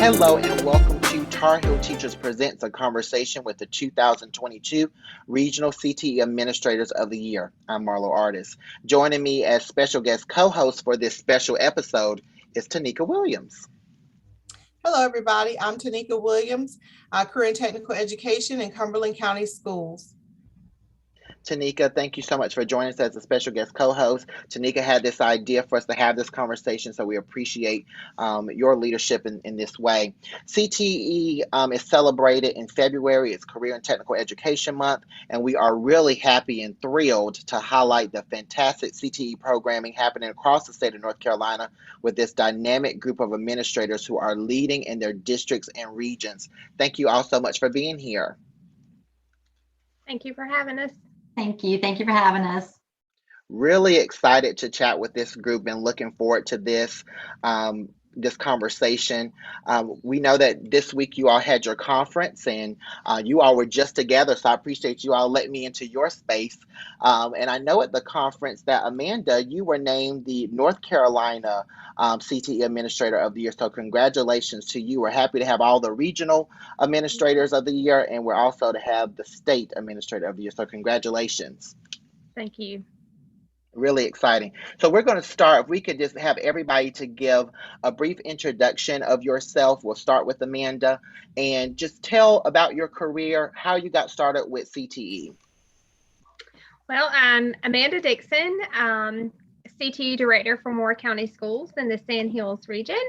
Hello and welcome to Tar Heel Teachers Presents, a conversation with the 2022 Regional CTE Administrators of the Year. I'm Marlow, Artis. Joining me as special guest co-host for this special episode is Taneka Williams. Hello, everybody. I'm Taneka Williams, Career and Technical Education in Cumberland County Schools. Taneka, thank you so much for joining us as a special guest co-host. Taneka had this idea for us to have this conversation, so we appreciate your leadership in this way. CTE is celebrated in February. It's Career and Technical Education Month, and we are really happy and thrilled to highlight the fantastic CTE programming happening across the state of North Carolina with this dynamic group of administrators who are leading in their districts and regions. Thank you all so much for being here. Thank you for having us. Thank you. Thank you for having us. Really excited to chat with this group and looking forward to this conversation. We know that this week you all had your conference and you all were just together, so I appreciate you all letting me into your space. And I know at the conference that Amanda, you were named the North Carolina CTE Administrator of the Year, so congratulations to you. We're happy to have all the regional administrators of the year, and we're also to have the state administrator of the year, so congratulations. Thank you. Really exciting. So we're going to start, if we could just have everybody to give a brief introduction of yourself. We'll start with Amanda and just tell about your career, how you got started with CTE. Well, I'm Amanda Dixon, CTE Director for Moore County Schools in the Sandhills region.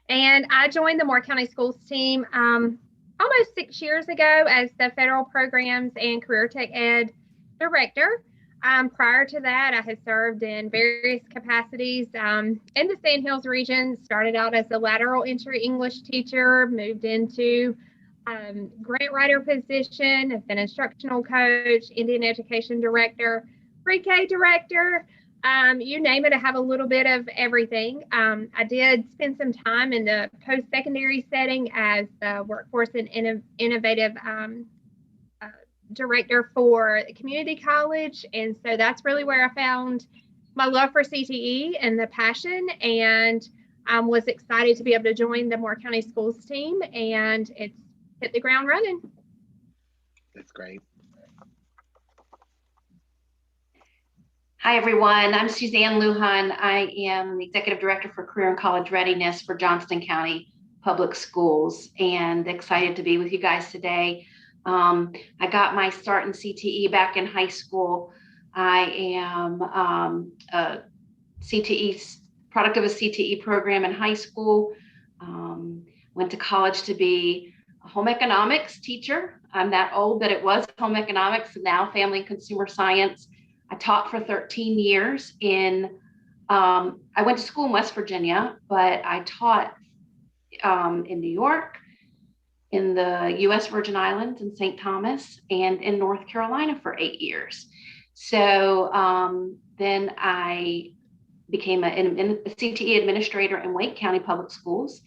And I joined the Moore County Schools team almost 6 years ago as the Federal Programs and Career Tech Ed Director. Prior to that, I had served in various capacities in the Sandhills region, started out as a lateral entry English teacher, moved into grant writer position, have been instructional coach, Indian education director, pre-K director, you name it, I have a little bit of everything. I did spend some time in the post-secondary setting as the workforce and innovative director for community college, and so that's really where I found my love for CTE and the passion, and was excited to be able to join the Moore County Schools team, and it's hit the ground running. That's great. Hi, everyone. I'm Suzanne Lujan. I am the Executive Director for Career and College Readiness for Johnston County Public Schools, and excited to be with you guys today. I got my start in CTE back in high school. I am a CTE product of a CTE program in high school. Went to college to be a home economics teacher. I'm that old that it was home economics, and now family and consumer science. I taught for 13 years I went to school in West Virginia, but I taught in New York, in the U.S. Virgin Islands and St. Thomas, and in North Carolina for 8 years. So then I became a CTE administrator in Wake County Public Schools,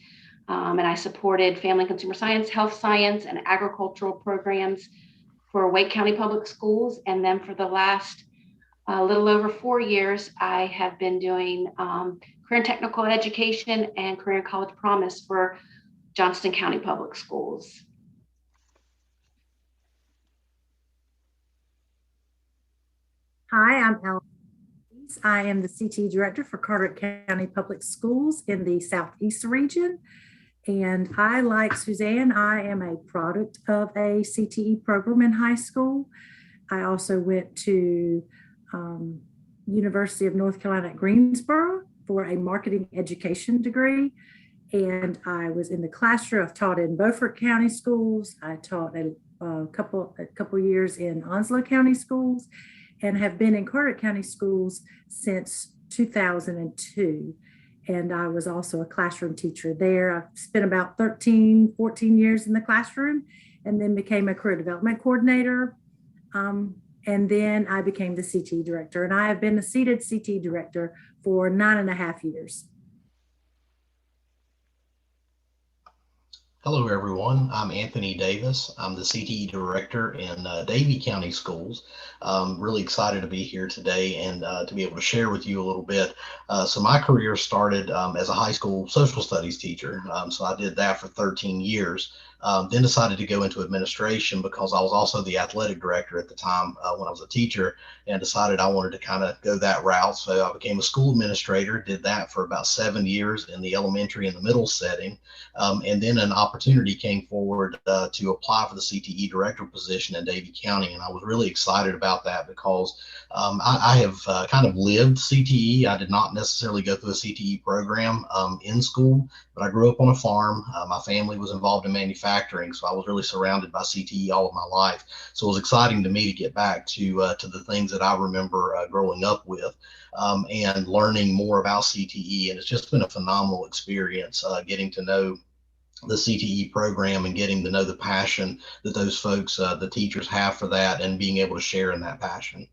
and I supported family and consumer science, health science, and agricultural programs for Wake County Public Schools. And then for the last little over 4 years, I have been doing career and technical education and career and college promise for Johnston County Public Schools. Hi, I'm Allison. I am the CTE Director for Carteret County Public Schools in the Southeast region. And I, like Suzanne, I am a product of a CTE program in high school. I also went to University of North Carolina at Greensboro for a marketing education degree. And I was in the classroom. I've taught in Beaufort County Schools. I taught a couple years in Onslow County Schools, and have been in Carteret County Schools since 2002. And I was also a classroom teacher there. I've spent about 13, 14 years in the classroom, and then became a career development coordinator. And then I became the CTE director, and I have been the seated CTE director for 9.5 years. Hello, everyone. I'm Anthony Davis. I'm the CTE Director in Davie County Schools. Really excited to be here today and to be able to share with you a little bit. So my career started as a high school social studies teacher. So I did that for 13 years. Then decided to go into administration because I was also the athletic director at the time when I was a teacher, and decided I wanted to kind of go that route. So I became a school administrator, did that for about 7 years in the elementary and the middle setting. And then an opportunity came forward to apply for the CTE director position in Davie County. And I was really excited about that because I have kind of lived CTE. I did not necessarily go through a CTE program in school, but I grew up on a farm. My family was involved in manufacturing, so I was really surrounded by CTE all of my life. So it was exciting to me to get back to the things that I remember growing up with. And learning more about CTE. And it's just been a phenomenal experience getting to know the CTE program and getting to know the passion that those folks, the teachers, have for that, and being able to share in that passion.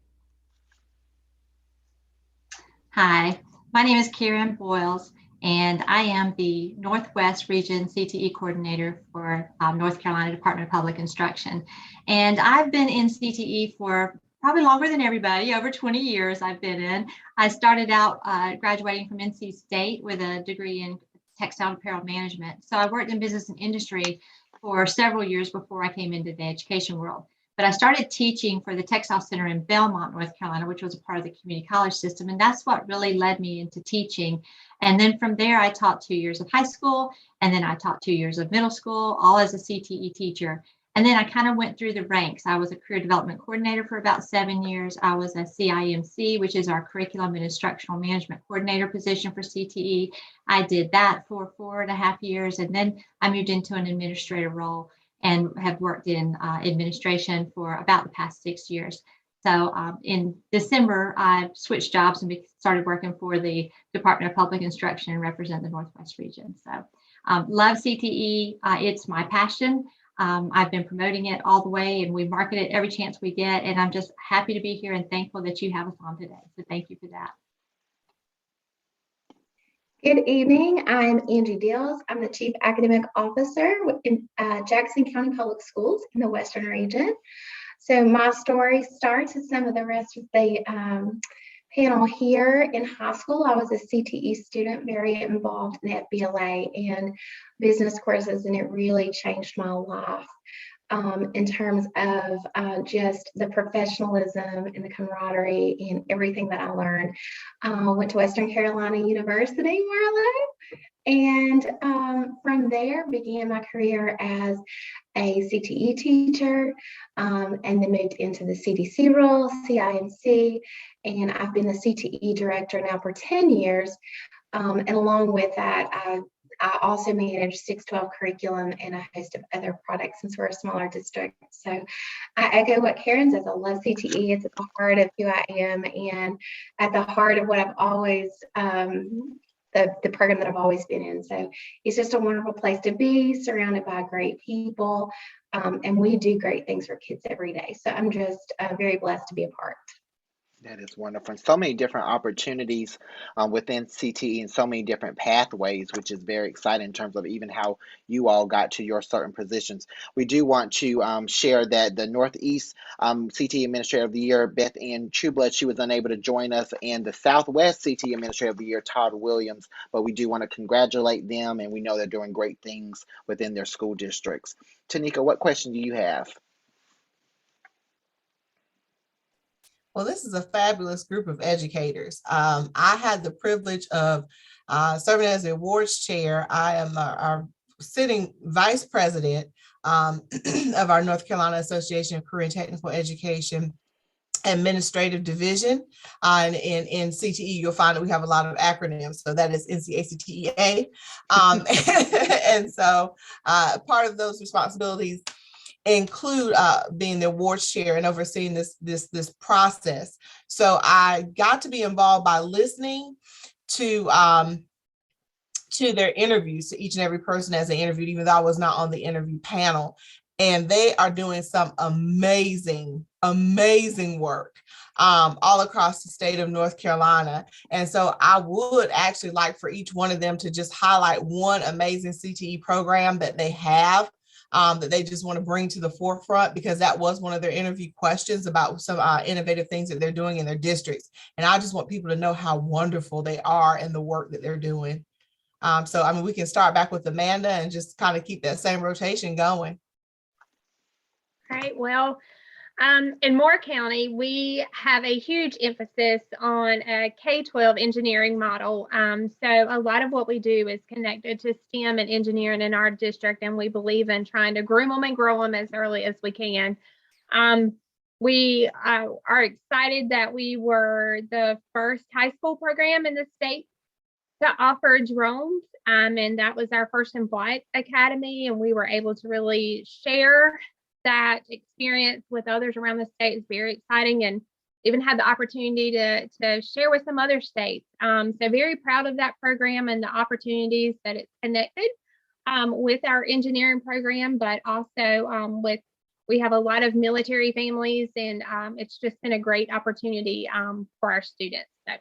Hi, my name is Karen Boyles, and I am the Northwest Region CTE Coordinator for North Carolina Department of Public Instruction. And I've been in CTE for probably longer than everybody, over 20 years I've been in. I started out graduating from NC State with a degree in textile apparel management. So I worked in business and industry for several years before I came into the education world. But I started teaching for the Textile Center in Belmont, North Carolina, which was a part of the community college system. And that's what really led me into teaching. And then from there, I taught 2 years of high school, and then I taught 2 years of middle school, all as a CTE teacher. And then I kind of went through the ranks. I was a career development coordinator for about 7 years. I was a CIMC, which is our curriculum and instructional management coordinator position for CTE. I did that for 4.5 years. And then I moved into an administrative role and have worked in administration for about the past 6 years. So in December, I switched jobs and started working for the Department of Public Instruction and represent the Northwest region. So love CTE. It's my passion. I've been promoting it all the way, and we market it every chance we get. And I'm just happy to be here and thankful that you have us on today. So thank you for that. Good evening. I'm Angie Dills. I'm the Chief Academic Officer in Jackson County Public Schools in the Western region. So my story starts with some of the rest of the panel here. In high school, I was a CTE student, very involved in FBLA and business courses, and it really changed my life in terms of just the professionalism and the camaraderie and everything that I learned. I went to Western Carolina University, Marlow, and from there began my career as a CTE teacher, and then moved into the CDC role, CIMC, and I've been the CTE director now for 10 years. And along with that, I also manage 612 curriculum and a host of other products since we're a smaller district. So I echo what Karen says. I love CTE. It's at the heart of who I am and at the heart of what I've always, the program that I've always been in. So it's just a wonderful place to be, surrounded by great people. And we do great things for kids every day. So I'm just very blessed to be a part. That is wonderful. And so many different opportunities within CTE and so many different pathways, which is very exciting in terms of even how you all got to your certain positions. We do want to share that the Northeast CTE Administrator of the Year, Beth Ann Trueblood, she was unable to join us, and the Southwest CTE Administrator of the Year, Todd Williams, but we do want to congratulate them, and we know they're doing great things within their school districts. Taneka, what question do you have? Well, this is a fabulous group of educators. I had the privilege of serving as the awards chair. I am our sitting vice president of our North Carolina Association of Career and Technical Education Administrative Division. And in CTE, you'll find that we have a lot of acronyms. So that is NCACTEA. And so part of those responsibilities include being the awards chair and overseeing this process. So I got to be involved by listening to their interviews, to each and every person as they interviewed, even though I was not on the interview panel. And they are doing some amazing work. all across the state of North Carolina. And so I would actually like for each one of them to just highlight one amazing CTE program that they have, that they just want to bring to the forefront, because that was one of their interview questions about some innovative things that they're doing in their districts. And I just want people to know how wonderful they are and the work that they're doing. So, I mean, we can start back with Amanda and just kind of keep that same rotation going. All right, well, in Moore County, we have a huge emphasis on a K-12 engineering model. So a lot of what we do is connected to STEM and engineering in our district, and we believe in trying to groom them and grow them as early as we can. We are excited that we were the first high school program in the state to offer drones, and that was our first in flight academy, and we were able to really share that experience with others around the state. Is very exciting, and even had the opportunity to share with some other states. So very proud of that program and the opportunities that it's connected with our engineering program, but also we have a lot of military families, and it's just been a great opportunity for our students. So.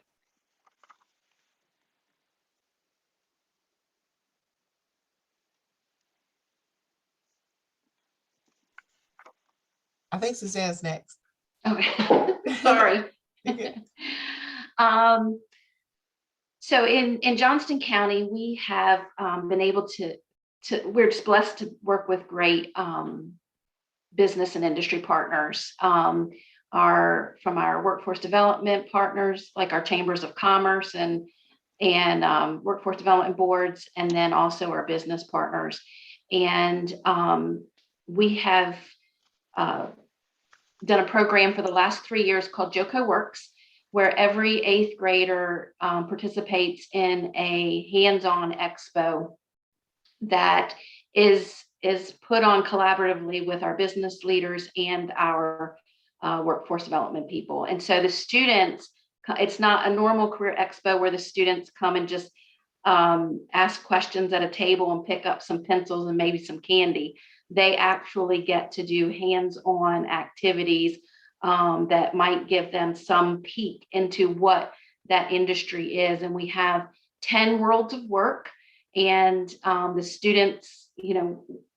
I think Suzanne's next. Okay, sorry. So in Johnston County, we have been able to we're just blessed to work with great business and industry partners. From our workforce development partners, like our chambers of commerce and workforce development boards, and then also our business partners. And we have done a program for the last 3 years called JOCO Works, where every 8th grader participates in a hands-on expo that is put on collaboratively with our business leaders and our workforce development people. And so the students, it's not a normal career expo where the students come and just ask questions at a table and pick up some pencils and maybe some candy. They actually get to do hands-on activities that might give them some peek into what that industry is. And we have 10 worlds of work, and the students,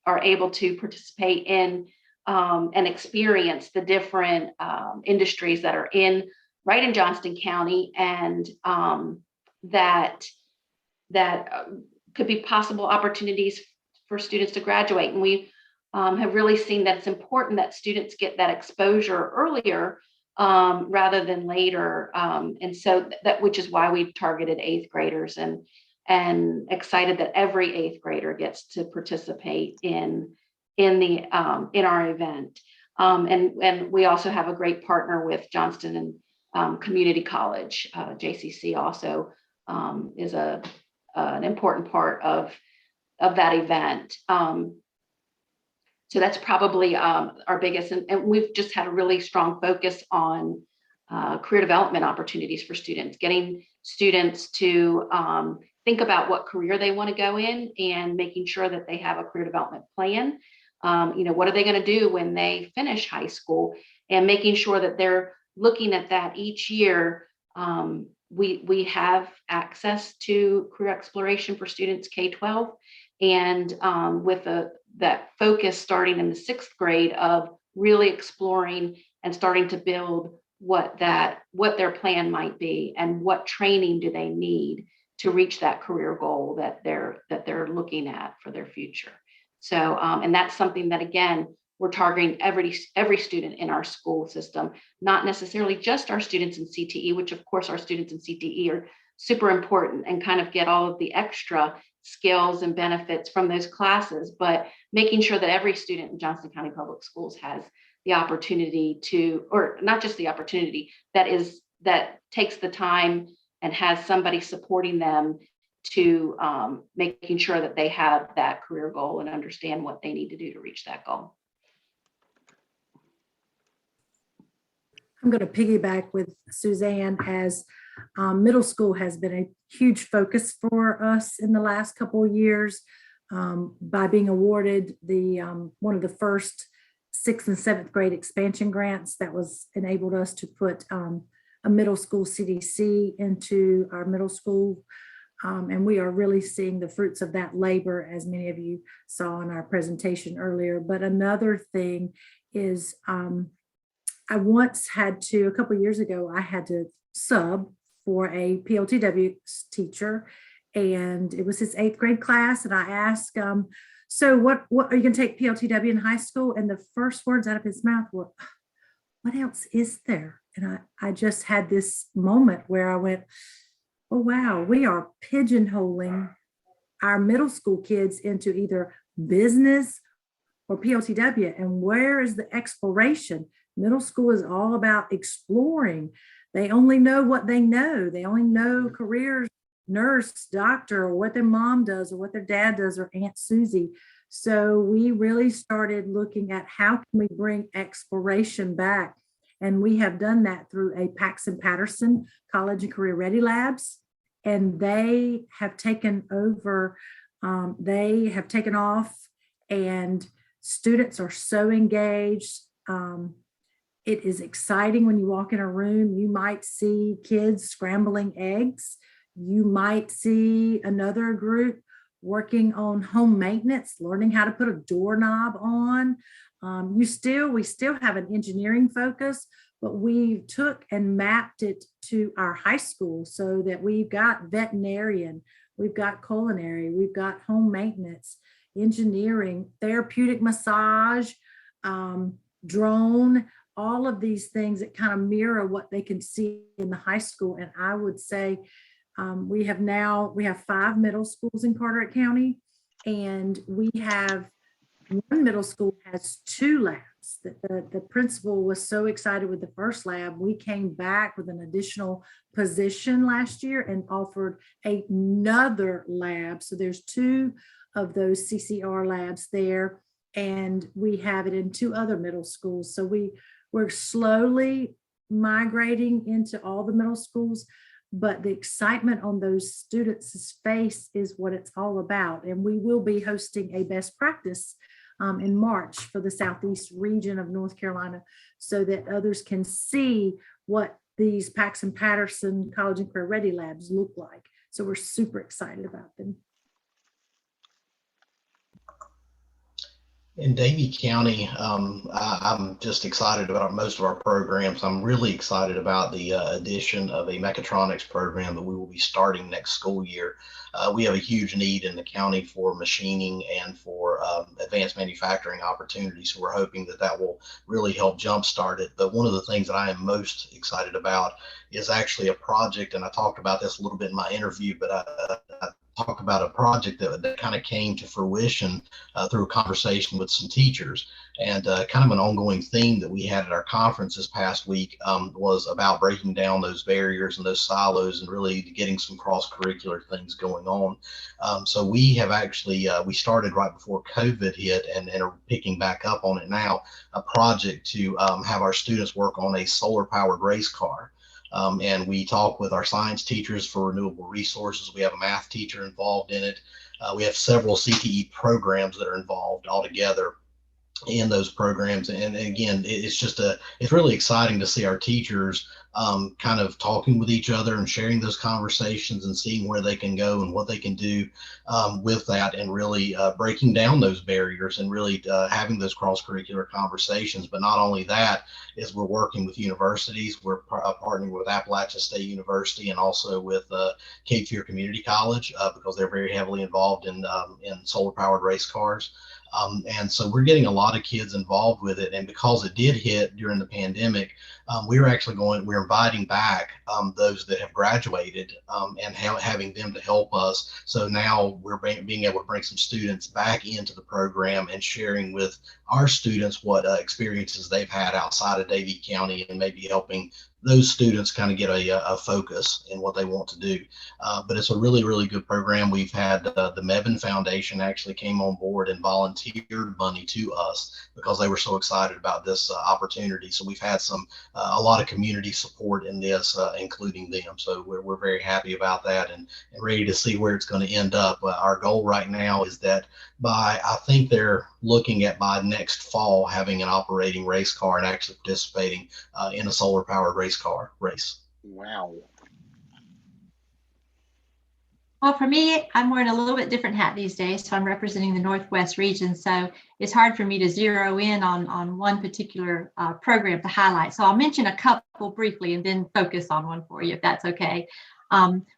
are able to participate in and experience the different industries that are right in Johnston County, and that could be possible opportunities for students to graduate. And we have really seen that it's important that students get that exposure earlier rather than later. And so which is why we've targeted 8th graders, and excited that every 8th grader gets to participate in our event. And we also have a great partner with Johnston and Community College. JCC also is an important part of that event. So that's probably our biggest, and we've just had a really strong focus on career development opportunities for students, getting students to think about what career they want to go in, and making sure that they have a career development plan. What are they going to do when they finish high school, and making sure that they're looking at that each year. We have access to career exploration for students K-12, and with that focus starting in the 6th grade of really exploring and starting to build what their plan might be, and what training do they need to reach that career goal that they're looking at for their future. So and that's something that, again, we're targeting every student in our school system, not necessarily just our students in CTE, which of course our students in CTE are super important and kind of get all of the extra skills and benefits from those classes, but making sure that every student in Johnston County Public Schools has the opportunity to, or not just the opportunity, that takes the time and has somebody supporting them to making sure that they have that career goal and understand what they need to do to reach that goal. I'm going to piggyback with Suzanne, as middle school has been a huge focus for us in the last couple of years by being awarded the one of the first 6th and 7th grade expansion grants that was enabled us to put a middle school CDC into our middle school. And we are really seeing the fruits of that labor, as many of you saw in our presentation earlier. But another thing is I once had to, a couple of years ago, I had to sub for a PLTW teacher, and it was his 8th grade class. And I asked, so what are you going to take PLTW in high school? And the first words out of his mouth were, what else is there? And I just had this moment where I went, oh, wow, we are pigeonholing our middle school kids into either business or PLTW. And where is the exploration? Middle school is all about exploring. They only know what they know. They only know careers, nurse, doctor, or what their mom does, or what their dad does, or Aunt Susie. So we really started looking at how can we bring exploration back. And we have done that through a Paxson Patterson College and Career Ready Labs. And they have taken over, they have taken off, and students are so engaged. It is exciting when you walk in a room. You might see kids scrambling eggs. You might see another group working on home maintenance, learning how to put a doorknob on. We still have an engineering focus, but we took and mapped it to our high school so that we've got veterinarian, we've got culinary, we've got home maintenance, engineering, therapeutic massage, drone, all of these things that kind of mirror what they can see in the high school. And I would say we have 5 middle schools in Carteret County, and we have one middle school has 2 labs. The principal was so excited with the first lab, we came back with an additional position last year and offered another lab. So there's 2 of those CCR labs there, and we have it in 2 other middle schools. So we're slowly migrating into all the middle schools, but the excitement on those students' face is what it's all about. And we will be hosting a best practice in March for the Southeast region of North Carolina, so that others can see what these Paxson Patterson College and Career Ready Labs look like. So we're super excited about them. In Davie County, I'm just excited about most of our programs. I'm really excited about the addition of a mechatronics program that we will be starting next school year. We have a huge need in the county for machining and for advanced manufacturing opportunities. So we're hoping that will really help jumpstart it. But one of the things that I am most excited about is actually a project, and I talked about this a little bit in my interview, but I talk about a project that kind of came to fruition through a conversation with some teachers, and kind of an ongoing theme that we had at our conference this past week was about breaking down those barriers and those silos and really getting some cross-curricular things going on. So we have actually, we started right before COVID hit and are picking back up on it now, a project to have our students work on a solar-powered race car. And we talk with our science teachers for renewable resources. We have a math teacher involved in it. We have several CTE programs that are involved all together in those programs. And again, it's really exciting to see our teachers kind of talking with each other and sharing those conversations and seeing where they can go and what they can do with that, and really breaking down those barriers and really having those cross-curricular conversations. But not only that, is we're working with universities. We're partnering with Appalachian State University and also with Cape Fear Community College because they're very heavily involved in solar-powered race cars. And so we're getting a lot of kids involved with it. And because it did hit during the pandemic, we're inviting back those that have graduated and having them to help us. So now we're being able to bring some students back into the program and sharing with our students what experiences they've had outside of Davie County, and maybe helping those students kind of get a focus in what they want to do. But it's a really, really good program. We've had the Mebane Foundation actually came on board and volunteered money to us because they were so excited about this opportunity. So we've had a lot of community support in this, including them. So we're very happy about that and ready to see where it's going to end up. Our goal right now is that I think they're looking at by next fall having an operating race car and actually participating in a solar powered race car race. Wow. Well, for me, I'm wearing a little bit different hat these days. So I'm representing the Northwest region. So it's hard for me to zero in on one particular program to highlight. So I'll mention a couple briefly and then focus on one for you, if that's okay.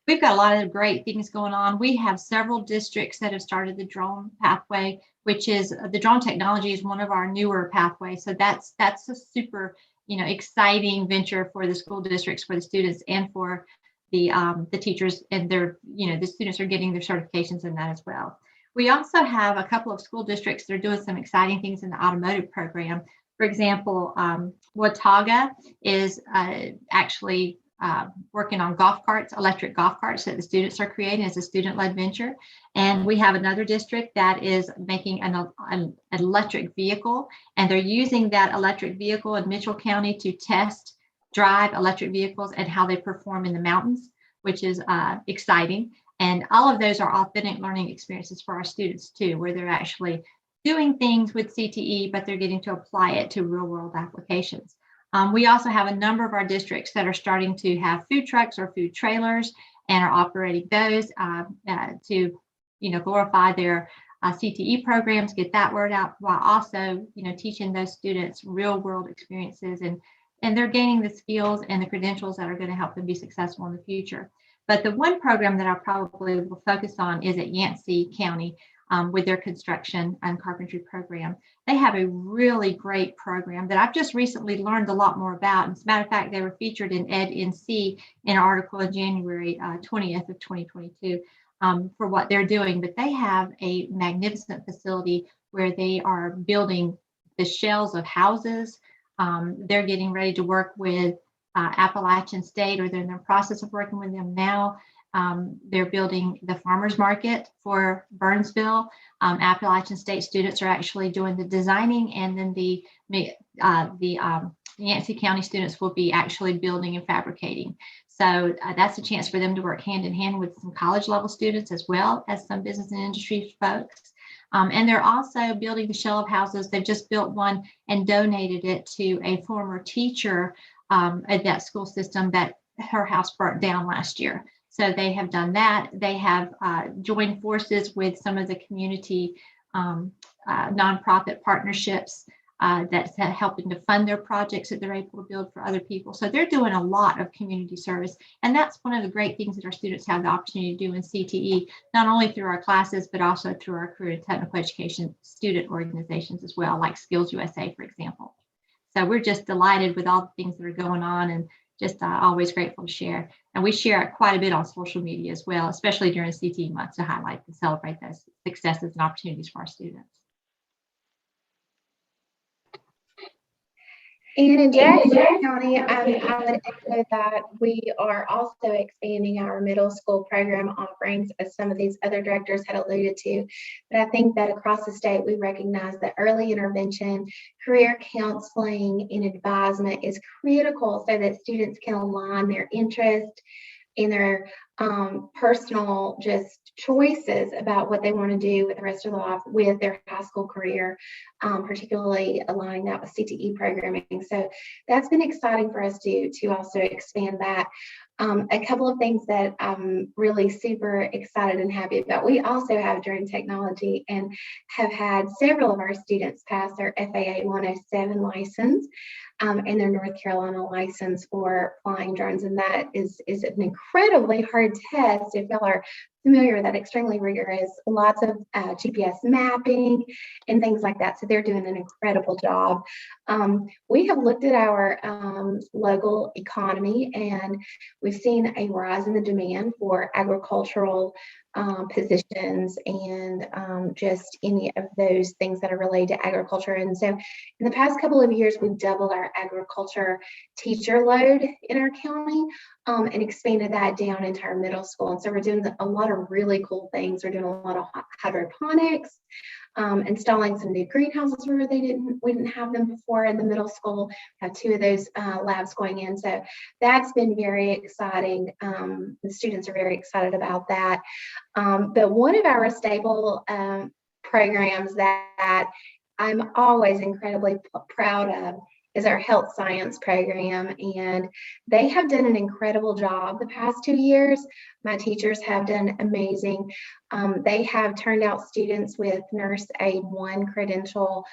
We've got a lot of great things going on. We have several districts that have started the drone pathway, which is the drone technology is one of our newer pathways. So that's a super, exciting venture for the school districts, for the students, and for the teachers, and the students are getting their certifications in that as well. We also have a couple of school districts that are doing some exciting things in the automotive program. For example, Watauga is actually working on electric golf carts that the students are creating as a student-led venture. And we have another district that is making an electric vehicle, and they're using that electric vehicle in Mitchell County to test drive electric vehicles and how they perform in the mountains, which is exciting. And all of those are authentic learning experiences for our students too, where they're actually doing things with CTE, but they're getting to apply it to real world applications. We also have a number of our districts that are starting to have food trucks or food trailers and are operating those to, glorify their CTE programs, get that word out, while also, teaching those students real world experiences, and they're gaining the skills and the credentials that are going to help them be successful in the future. But the one program that I probably will focus on is at Yancey County with their construction and carpentry program. They have a really great program that I've just recently learned a lot more about. And as a matter of fact, they were featured in EdNC in an article in January 20th of 2022 for what they're doing. But they have a magnificent facility where they are building the shells of houses. They're getting ready to work with Appalachian State, or they're in the process of working with them now. They're building the farmers market for Burnsville. Appalachian State students are actually doing the designing, and then the Yancey County students will be actually building and fabricating. So that's a chance for them to work hand in hand with some college level students as well as some business and industry folks. And they're also building the shell of houses. They just built one and donated it to a former teacher at that school system that her house burnt down last year. So they have done that. They have joined forces with some of the community nonprofit partnerships that's helping to fund their projects that they're able to build for other people. So they're doing a lot of community service. And that's one of the great things that our students have the opportunity to do in CTE, not only through our classes, but also through our career and technical education student organizations as well, like Skills USA, for example. So we're just delighted with all the things that are going on, and just always grateful to share. And we share it quite a bit on social media as well, especially during CTE months, to highlight and celebrate those successes and opportunities for our students. And in Jackson County, I would echo that we are also expanding our middle school program offerings, as some of these other directors had alluded to. But I think that across the state, we recognize that early intervention, career counseling, and advisement is critical so that students can align their interest in their personal just choices about what they want to do with the rest of their life with their high school career, particularly aligning that with CTE programming. So that's been exciting for us to also expand that. A couple of things that I'm really super excited and happy about. We also have drone technology and have had several of our students pass their FAA 107 license and their North Carolina license for flying drones. And that is an incredibly hard test. If y'all are familiar with that, extremely rigorous, lots of GPS mapping and things like that. So they're doing an incredible job. We have looked at our local economy, and we've seen a rise in the demand for agricultural positions and just any of those things that are related to agriculture. And so in the past couple of years, we've doubled our agriculture teacher load in our county and expanded that down into our middle school. And so we're doing a lot of really cool things. We're doing a lot of hydroponics, installing some new greenhouses where we didn't have them before in the middle school. We have 2 of those labs going in. So that's been very exciting. The students are very excited about that. But one of our staple programs that I'm always incredibly proud of is our health science program, and they have done an incredible job the past 2 years. My teachers have done amazing. They have turned out students with nurse aid 1 credential,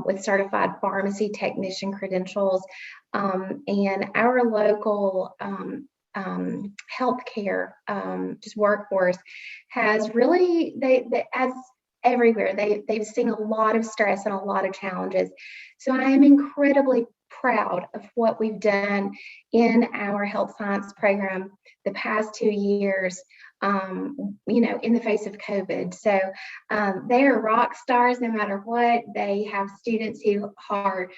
with certified pharmacy technician credentials, and our local healthcare just workforce has really, as everywhere, they've seen a lot of stress and a lot of challenges. So I am incredibly proud of what we've done in our health science program the past 2 years, in the face of COVID. So they are rock stars no matter what. They have students who are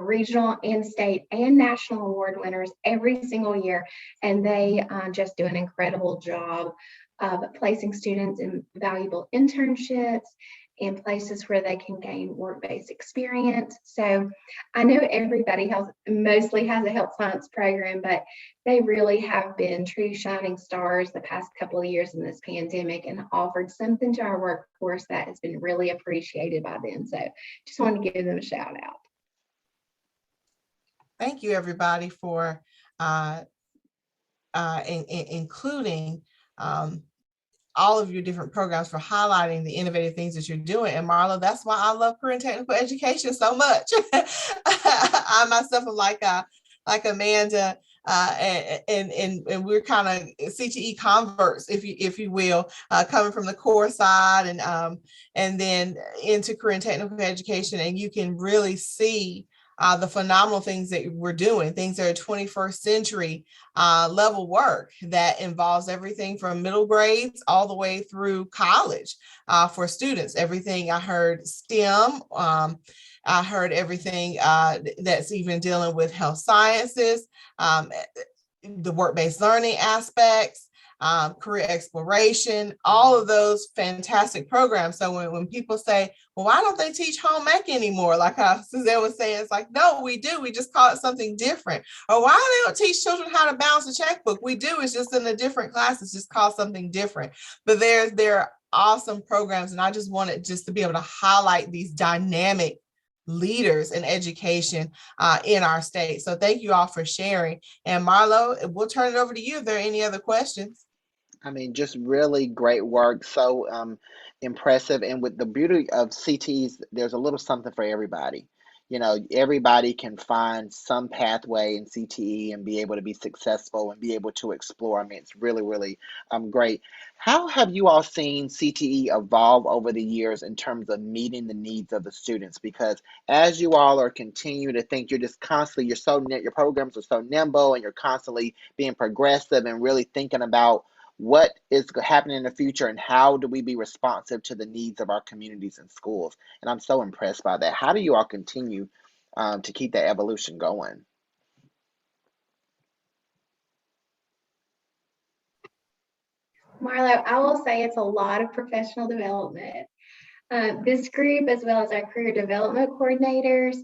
regional and state and national award winners every single year, and they just do an incredible job of placing students in valuable internships and places where they can gain work-based experience. So I know everybody mostly has a health science program, but they really have been true shining stars the past couple of years in this pandemic and offered something to our workforce that has been really appreciated by them. So just want to give them a shout out. Thank you, everybody, for including all of your different programs, for highlighting the innovative things that you're doing. And Marlow, that's why I love career and technical education so much. I myself am like Amanda, and we're kind of CTE converts, if you will, coming from the core side and then into career and technical education, and you can really see the phenomenal things that we're doing, things that are 21st century level work that involves everything from middle grades all the way through college for students. Everything I heard STEM, I heard everything that's even dealing with health sciences, the work-based learning aspects, career exploration, all of those fantastic programs. So when people say, well, why don't they teach home ec anymore? Like Suzanne was saying, it's like, no, we do. We just call it something different. Or why they don't teach children how to balance a checkbook? We do. It's just in a different class. It's just called something different. But there are awesome programs. And I just wanted just to be able to highlight these dynamic leaders in education in our state. So thank you all for sharing. And Marlow, we'll turn it over to you if there are any other questions. I mean, just really great work. So impressive. And with the beauty of CTEs, there's a little something for everybody. Everybody can find some pathway in CTE and be able to be successful and be able to explore. I mean, it's really, really great. How have you all seen CTE evolve over the years in terms of meeting the needs of the students? Because as you all are continuing to think, you're just constantly, your programs are so nimble, and you're constantly being progressive and really thinking about what is happening in the future and how do we be responsive to the needs of our communities and schools. And I'm so impressed by that. How do you all continue to keep that evolution going? Marlow, I will say it's a lot of professional development. This group, as well as our career development coordinators,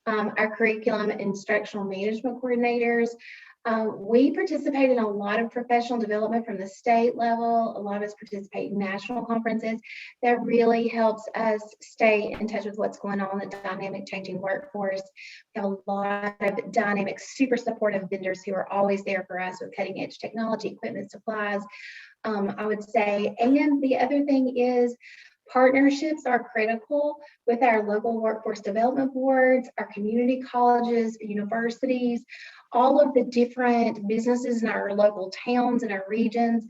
our curriculum instructional management coordinators, we participate in a lot of professional development from the state level. A lot of us participate in national conferences that really helps us stay in touch with what's going on in the dynamic changing workforce. We have a lot of dynamic, super supportive vendors who are always there for us with cutting edge technology, equipment, supplies, I would say. And the other thing is, partnerships are critical with our local workforce development boards, our community colleges, universities, all of the different businesses in our local towns and our regions.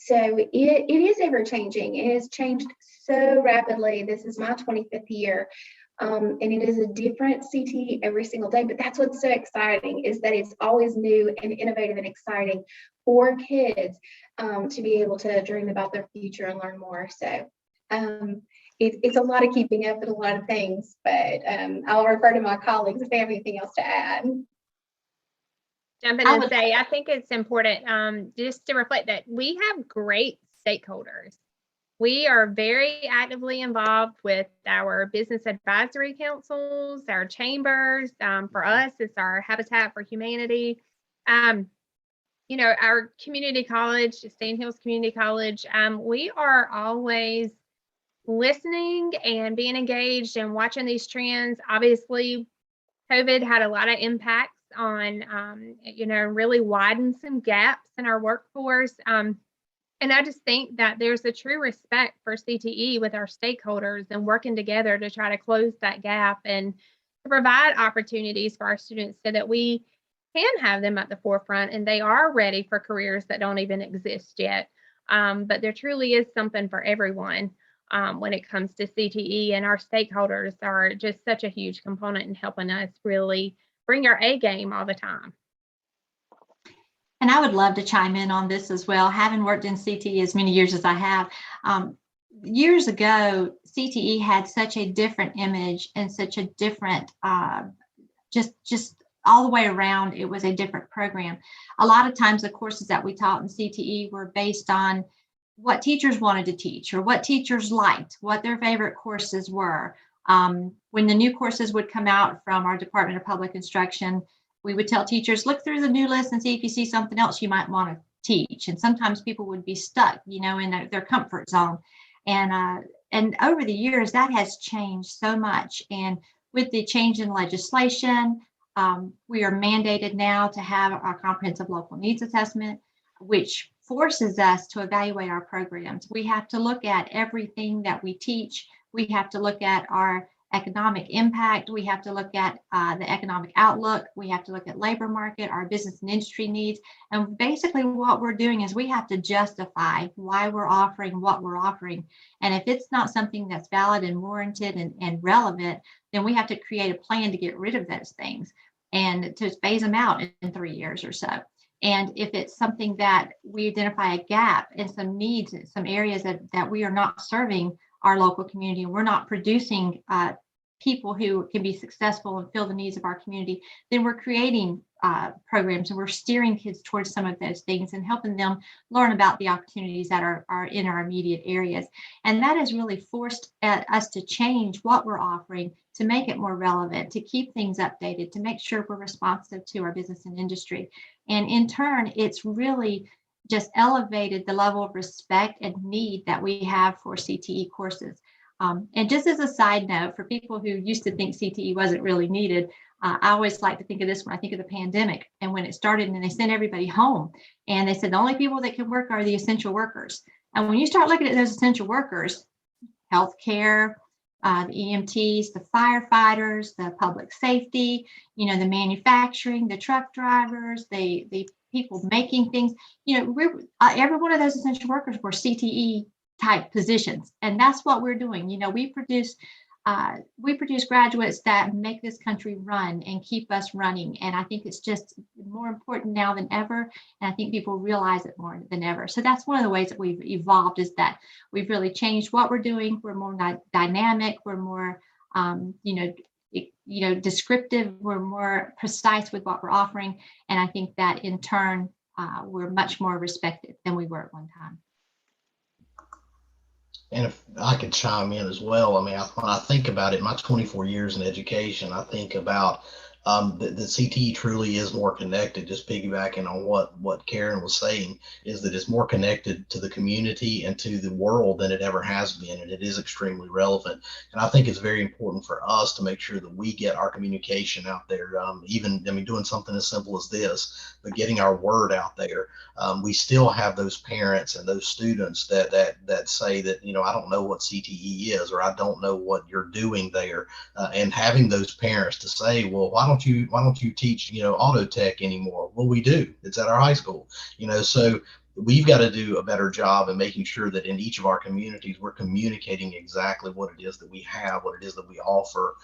So it is ever changing. It has changed so rapidly. This is my 25th year. And it is a different CTE every single day, but that's what's so exciting, is that it's always new and innovative and exciting for kids to be able to dream about their future and learn more. So it's a lot of keeping up with a lot of things, but I'll refer to my colleagues if they have anything else to add. Jump in and say, I think it's important just to reflect that we have great stakeholders. We are very actively involved with our business advisory councils, our chambers. For us, it's our Habitat for Humanity. You know, our community college, Sandhills Community College, we are always listening and being engaged and watching these trends. Obviously, COVID had a lot of impacts on, you know, really widened some gaps in our workforce. And I just think that there's a true respect for CTE with our stakeholders and working together to try to close that gap and to provide opportunities for our students so that we can have them at the forefront and they are ready for careers that don't even exist yet. But there truly is something for everyone when it comes to CTE, and our stakeholders are just such a huge component in helping us really bring our A game all the time. And I would love to chime in on this as well. Having worked in CTE as many years as I have, years ago, CTE had such a different image and such a different, just all the way around, it was a different program. A lot of times the courses that we taught in CTE were based on what teachers wanted to teach or what teachers liked, what their favorite courses were. When the new courses would come out from our Department of Public Instruction, we would tell teachers, look through the new list and see if you see something else you might want to teach. And sometimes people would be stuck, you know, in their comfort zone. And over the years, that has changed so much. And with the change in legislation, we are mandated now to have our comprehensive local needs assessment, which forces us to evaluate our programs. We have to look at everything that we teach. We have to look at our economic impact. We have to look at the economic outlook. We have to look at labor market, our business and industry needs. And basically what we're doing is we have to justify why we're offering what we're offering. And if it's not something that's valid and warranted and relevant, then we have to create a plan to get rid of those things and to phase them out in 3 years or so. And if it's something that we identify a gap in some needs, some areas that we are not serving our local community, and we're not producing people who can be successful and fill the needs of our community, then we're creating programs and we're steering kids towards some of those things and helping them learn about the opportunities that are in our immediate areas. And that has really forced us to change what we're offering, to make it more relevant, to keep things updated, to make sure we're responsive to our business and industry. And in turn, it's really just elevated the level of respect and need that we have for CTE courses. And just as a side note, for people who used to think CTE wasn't really needed, I always like to think of this when I think of the pandemic and when it started and they sent everybody home and they said the only people that can work are the essential workers. And when you start looking at those essential workers, healthcare, the EMTs, the firefighters, the public safety, you know, the manufacturing, the truck drivers, the people making things, you know, every one of those essential workers were CTE type positions. And that's what we're doing. You know, we produce graduates that make this country run and keep us running. And I think it's just more important now than ever. And I think people realize it more than ever. So that's one of the ways that we've evolved, is that we've really changed what we're doing. We're more dynamic. We're more, descriptive. We're more precise with what we're offering. And I think that in turn, we're much more respected than we were at one time. And if I could chime in as well, I mean, when I think about it, my 24 years in education, I think about the CTE truly is more connected. Just piggybacking on what Karen was saying, is that it's more connected to the community and to the world than it ever has been, and it is extremely relevant. And I think it's very important for us to make sure that we get our communication out there. Doing something as simple as this, but getting our word out there. We still have those parents and those students that say that, you know, I don't know what CTE is, or I don't know what you're doing there, and having those parents to say, well, why don't you teach, you know, auto tech anymore? Well, we do. It's at our high school, you know. So we've got to do a better job in making sure that in each of our communities, we're communicating exactly what it is that we have, what it is that we offer,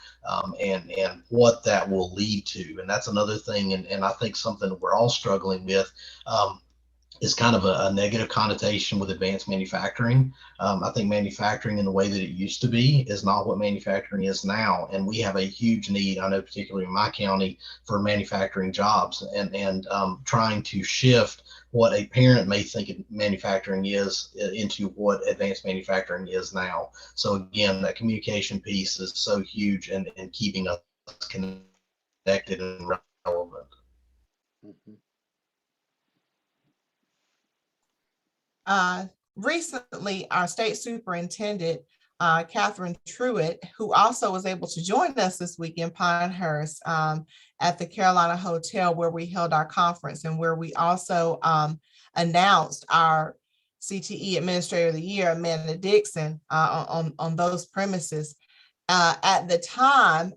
and what that will lead to. And that's another thing. And I think something that we're all struggling with, is kind of a negative connotation with advanced manufacturing. I think manufacturing in the way that it used to be is not what manufacturing is now. And we have a huge need, I know particularly in my county, for manufacturing jobs, and trying to shift what a parent may think manufacturing is into what advanced manufacturing is now. So again, that communication piece is so huge, and keeping us connected and relevant. Mhm. Recently, our state superintendent, Cathie Truitt, who also was able to join us this week in Pinehurst at the Carolina Hotel, where we held our conference and where we also announced our CTE Administrator of the Year, Amanda Dixon, on those premises. At the time,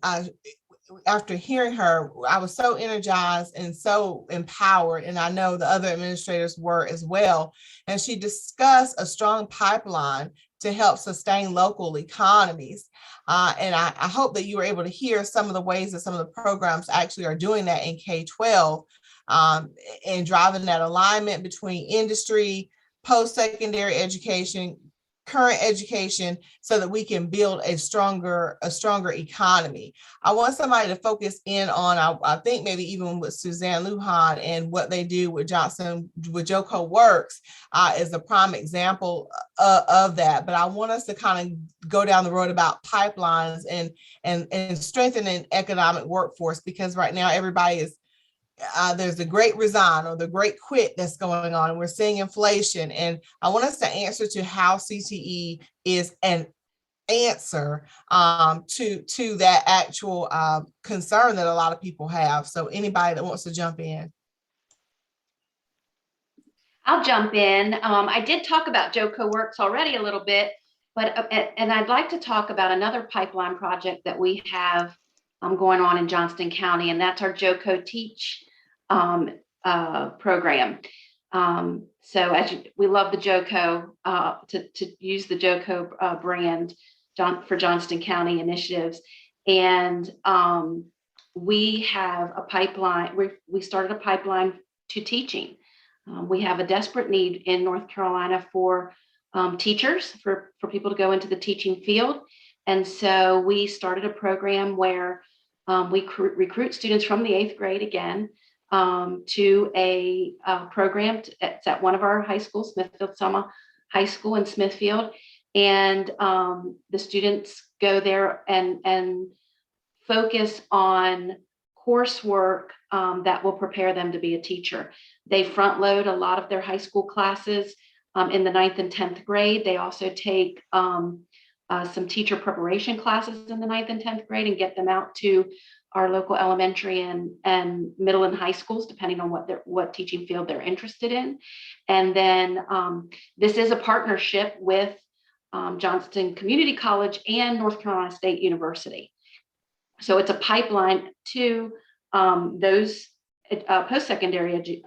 after hearing her, I was so energized and so empowered, and I know the other administrators were as well. And she discussed a strong pipeline to help sustain local economies. And I hope that you were able to hear some of the ways that some of the programs actually are doing that in K-12, and driving that alignment between industry, post-secondary education, current education, so that we can build a stronger economy. I want somebody to focus in on, I think maybe even with Suzanne Lujan and what they do with Johnston, with JoCo Works, is a prime example of that. But I want us to kind of go down the road about pipelines and strengthening economic workforce, because right now everybody is, there's the great resign or the great quit that's going on, and we're seeing inflation. And I want us to answer to how CTE is an answer to that actual concern that a lot of people have. So anybody that wants to jump in. I'll jump in. I did talk about JoCo Works already a little bit, but and I'd like to talk about another pipeline project that we have going on in Johnston County, and that's our JoCo Teach program. So we love the JoCo, to use the JoCo brand for Johnston County initiatives. And we have a pipeline, we started a pipeline to teaching. We have a desperate need in North Carolina for teachers, for people to go into the teaching field. And so we started a program where we recruit students from the 8th grade again, to a program. It's at one of our high schools, Smithfield-Selma High School in Smithfield. And the students go there and focus on coursework that will prepare them to be a teacher. They front load a lot of their high school classes in the 9th and 10th grade. They also take some teacher preparation classes in the 9th and 10th grade and get them out to our local elementary and middle and high schools, depending on what teaching field they're interested in. And then this is a partnership with Johnston Community College and North Carolina State University. So it's a pipeline to those post-secondary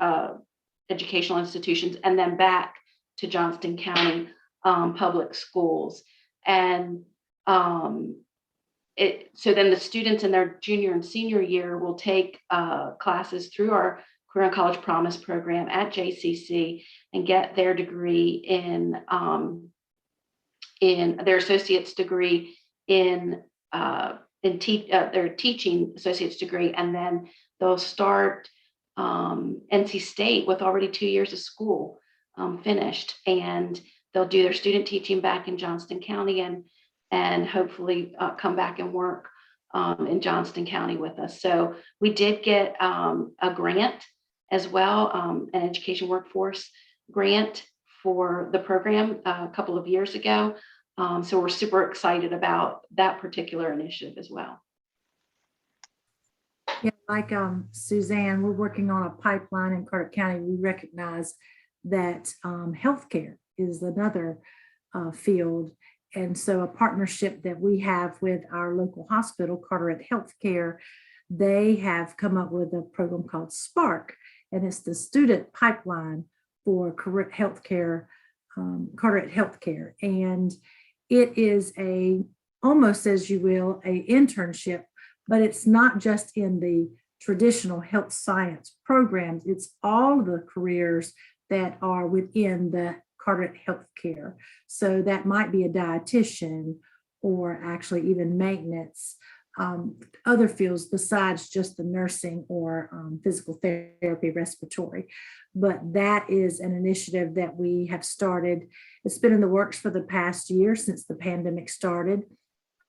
educational institutions, and then back to Johnston County public schools. And so then the students in their junior and senior year will take classes through our Career and College Promise program at JCC and get their degree in their associate's degree in their teaching associate's degree, and then they'll start NC State with already 2 years of school finished, and they'll do their student teaching back in Johnston County and hopefully come back and work in Johnston County with us. So we did get a grant as well, an education workforce grant for the program a couple of years ago. So we're super excited about that particular initiative as well. Yeah, like Suzanne, we're working on a pipeline in Carteret County. We recognize that healthcare is another field. And so a partnership that we have with our local hospital, Carteret Healthcare, they have come up with a program called Spark, and it's the student pipeline for healthcare, Carteret Healthcare. And it is almost, as you will, a internship, but it's not just in the traditional health science programs. It's all the careers that are within the Carteret Healthcare. So that might be a dietitian, or actually even maintenance, other fields besides just the nursing or physical therapy, respiratory. But that is an initiative that we have started. It's been in the works for the past year since the pandemic started.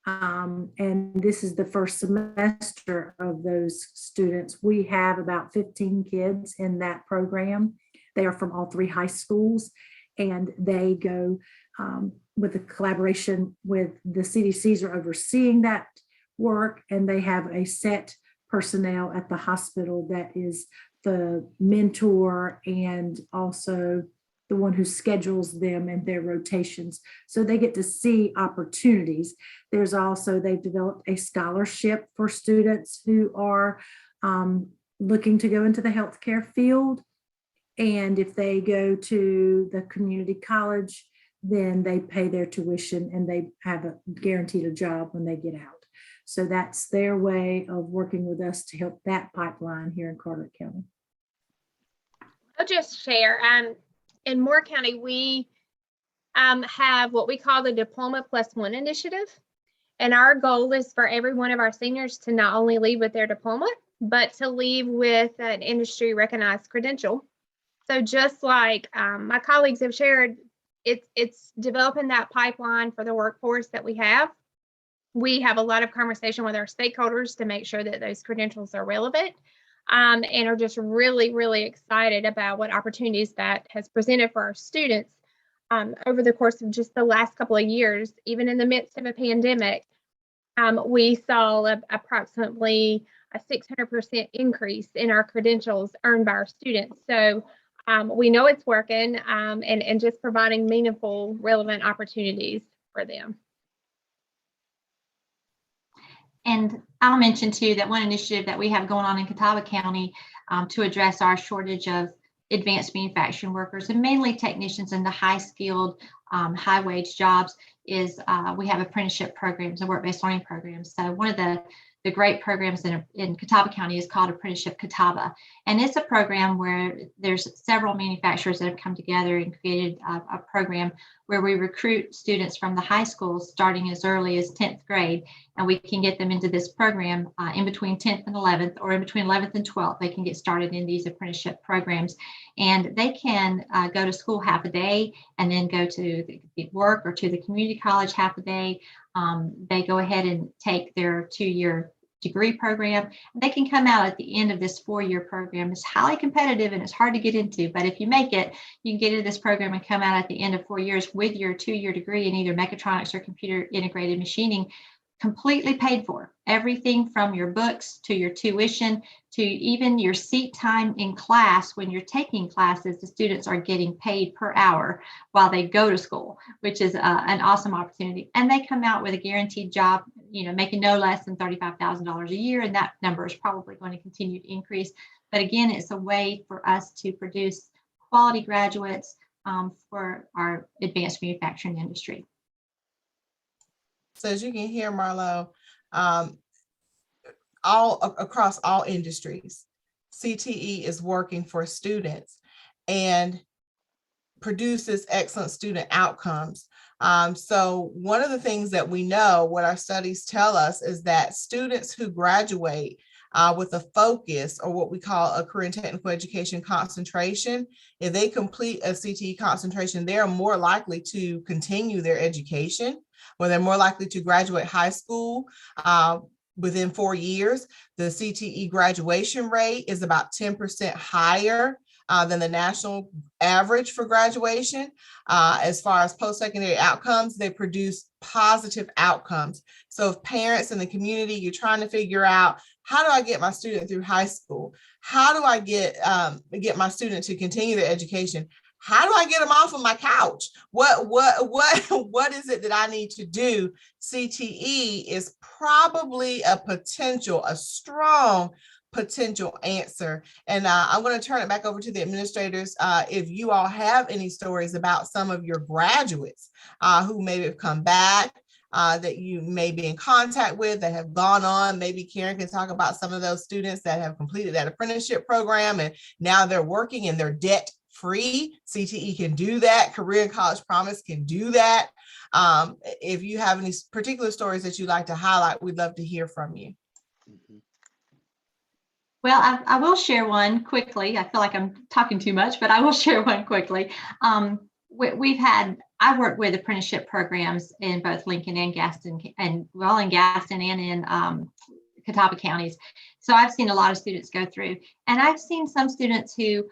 And this is the first semester of those students. We have about 15 kids in that program. They are from all 3 high schools, and they go with a collaboration with the CDCs are overseeing that work, and they have a set personnel at the hospital that is the mentor and also the one who schedules them and their rotations. So they get to see opportunities. There's also, they've developed a scholarship for students who are looking to go into the healthcare field. And if they go to the community college, then they pay their tuition and they have a guaranteed a job when they get out. So that's their way of working with us to help that pipeline here in Carteret County. I'll just share. In Moore County, we have what we call the Diploma Plus One initiative. And our goal is for every one of our seniors to not only leave with their diploma, but to leave with an industry recognized credential. So just like my colleagues have shared, it's developing that pipeline for the workforce that we have. We have a lot of conversation with our stakeholders to make sure that those credentials are relevant, and are just really, really excited about what opportunities that has presented for our students over the course of just the last couple of years. Even in the midst of a pandemic, we saw approximately a 600% increase in our credentials earned by our students. So we know it's working, and just providing meaningful, relevant opportunities for them. And I'll mention too that one initiative that we have going on in Catawba County to address our shortage of advanced manufacturing workers, and mainly technicians in the high skilled, high wage jobs, is we have apprenticeship programs and work-based learning programs. So one of the great programs in Catawba County is called Apprenticeship Catawba. And it's a program where there's several manufacturers that have come together and created a program where we recruit students from the high schools starting as early as 10th grade. And we can get them into this program in between 10th and 11th, or in between 11th and 12th. They can get started in these apprenticeship programs. And they can go to school half a day and then go to the work or to the community college half a day. They go ahead and take their 2-year degree program. They can come out at the end of this 4-year program. It's highly competitive and it's hard to get into, but if you make it, you can get into this program and come out at the end of 4 years with your 2-year degree in either mechatronics or computer integrated machining, completely paid for. Everything from your books to your tuition to even your seat time in class. When you're taking classes, the students are getting paid per hour while they go to school, which is an awesome opportunity. And they come out with a guaranteed job, making no less than $35,000 a year. And that number is probably going to continue to increase. But again, it's a way for us to produce quality graduates for our advanced manufacturing industry. So as you can hear, Marlow, all across all industries, CTE is working for students and produces excellent student outcomes. So one of the things that we know, what our studies tell us, is that students who graduate with a focus, or what we call a career and technical education concentration, if they complete a CTE concentration, they are more likely to continue their education, where they're more likely to graduate high school within 4 years. The CTE graduation rate is about 10% higher than the national average for graduation. As far as post-secondary outcomes, they produce positive outcomes. So if parents in the community, you're trying to figure out, how do I get my student through high school? How do I get my student to continue their education? How do I get them off of my couch? What is it that I need to do? CTE is probably a strong potential answer. And I'm going to turn it back over to the administrators. If you all have any stories about some of your graduates who maybe have come back, that you may be in contact with, that have gone on. Maybe Karen can talk about some of those students that have completed that apprenticeship program and now they're working and they're debt free. CTE can do that. Career and College Promise can do that. If you have any particular stories that you'd like to highlight, we'd love to hear from you. Well, I will share one quickly. I feel like I'm talking too much, but I will share one quickly. I've worked with apprenticeship programs in both Lincoln and Gaston, and well, in Gaston and in Catawba counties. So I've seen a lot of students go through, and I've seen some students who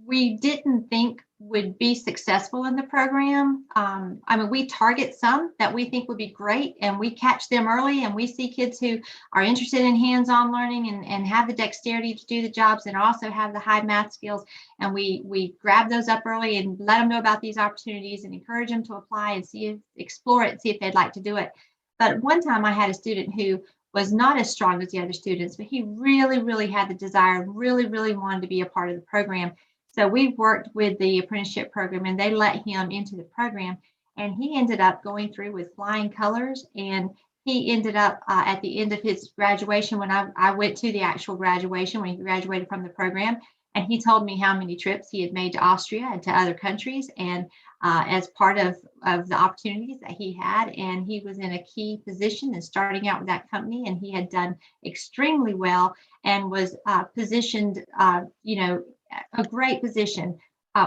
we didn't think would be successful in the program. I mean, we target some that we think would be great, and we catch them early, and we see kids who are interested in hands-on learning and have the dexterity to do the jobs and also have the high math skills. And we grab those up early and let them know about these opportunities and encourage them to apply and explore it and see if they'd like to do it. But one time I had a student who was not as strong as the other students, but he really, really had the desire, really, really wanted to be a part of the program. So we worked with the apprenticeship program, and they let him into the program, and he ended up going through with flying colors. And he ended up at the end of his graduation, when I went to the actual graduation, when he graduated from the program, and he told me how many trips he had made to Austria and to other countries, and as part of the opportunities that he had. And he was in a key position and starting out with that company, and he had done extremely well and was positioned, a great position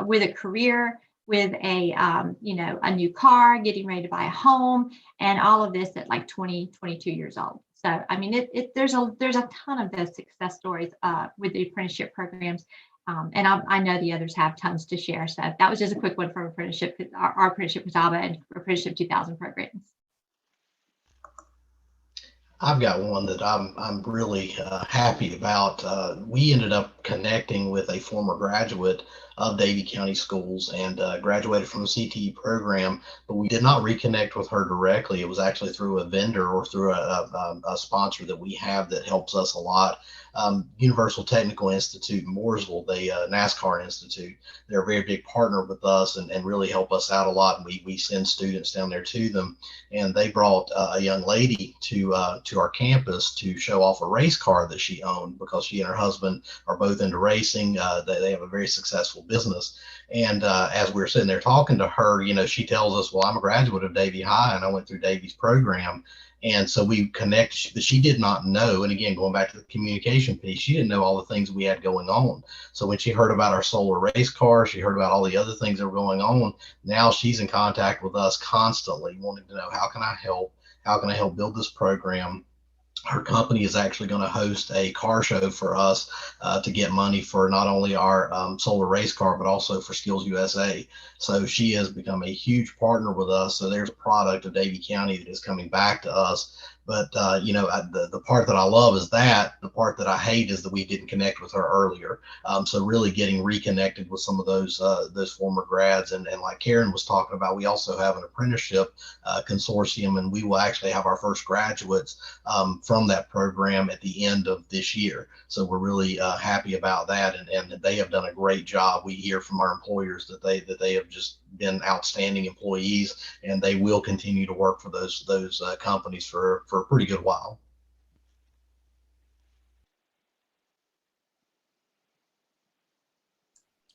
with a career, with a new car, getting ready to buy a home, and all of this at like 22 years old. So I mean, there's a ton of those success stories with the apprenticeship programs, and I know the others have tons to share. So that was just a quick one from apprenticeship, our apprenticeship Catawba and apprenticeship 2000 programs. I've got one that I'm really happy about. We ended up connecting with a former graduate of Davie County Schools and graduated from the CTE program, but we did not reconnect with her directly. It was actually through a vendor or through a sponsor that we have that helps us a lot. Universal Technical Institute in Mooresville, the NASCAR Institute, they're a very big partner with us and really help us out a lot. And we send students down there to them, and they brought a young lady to our campus to show off a race car that she owned, because she and her husband are both into racing. They have a very successful business. And as we were sitting there talking to her, she tells us, well, I'm a graduate of Davie High and I went through Davie's program. And so we connect, but she did not know. And again, going back to the communication piece, she didn't know all the things we had going on. So when she heard about our solar race car, she heard about all the other things that were going on. Now she's in contact with us constantly, wanting to know, how can I help? How can I help build this program? Her company is actually going to host a car show for us to get money for not only our solar race car, but also for Skills USA. So she has become a huge partner with us. So there's a product of Davie County that is coming back to us. But, the part that I love is that. The part that I hate is that we didn't connect with her earlier. So really getting reconnected with some of those former grads. And like Karen was talking about, we also have an apprenticeship consortium, and we will actually have our first graduates from that program at the end of this year. So we're really happy about that. And they have done a great job. We hear from our employers that they have just been outstanding employees, and they will continue to work for those companies for a pretty good while.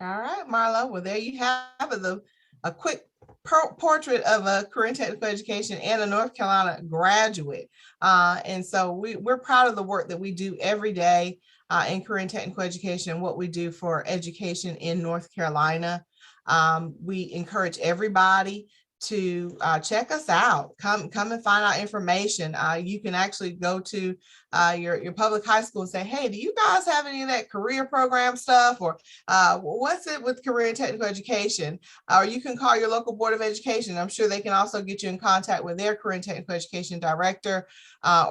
All right, Marlow. Well, there you have it, a quick portrait of a career in technical education and a North Carolina graduate. And so we're proud of the work that we do every day in career and technical education and what we do for education in North Carolina. We encourage everybody to check us out. Come and find out information. You can actually go to your public high school and say, hey, do you guys have any of that career program stuff? Or what's it with career and technical education? Or you can call your local board of education. I'm sure they can also get you in contact with their career and technical education director